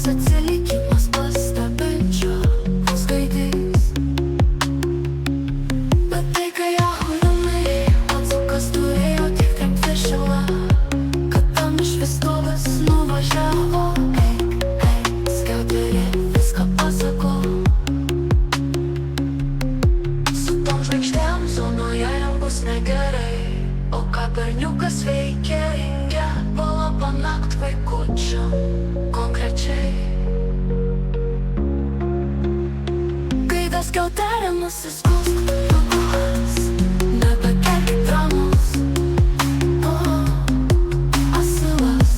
toks atsilikimas pastebinčio skaitys. Bet tai, kai ahulinai atsukas turėjo tik trenkti šilą, kad tam iš vestuvės nuvažiavo. Skiauterė viską pasako. Su tom žvaigždėm zonoje jam bus negerai. O ką berniukas veikia, rengia bala panakt vaikučiam konkrečiai. Kai tas skiauterė nusiskusk, nebekelkit dramos. Asilas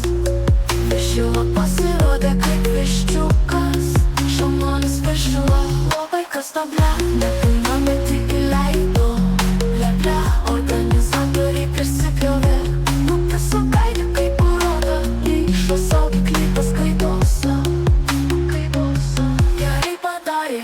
viršila pasirodė kaip viščiukas. Šaunuolis viršila, o vaikas tablę nepilnami tik įleido. Leble, organizatoriai prisipjovė, nupisukaitė kaip uroda. Įšo saugiklį paskaitose. Gerai padarė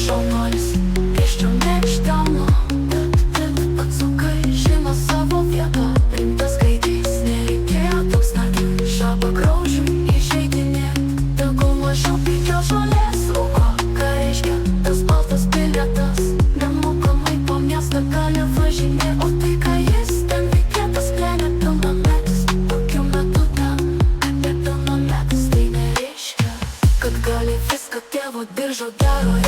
šaunuolis, prieščiau nešteno. Bet atsukai žino savo vietą, rimtas skaitys. Nereikėjo toks nargių šabą graužiui įžeidinėt. Tegul mažiau pykio žolės rūko, ką reiškia tas baltas bilietas. Nemokamai po miestą gali važinėt, o tai ką jis ten veikia, tas plėnė pilnametis. Tokiu metu ten apie pilnametis, tai nereiškia, kad gali viską tėvo diržo daro.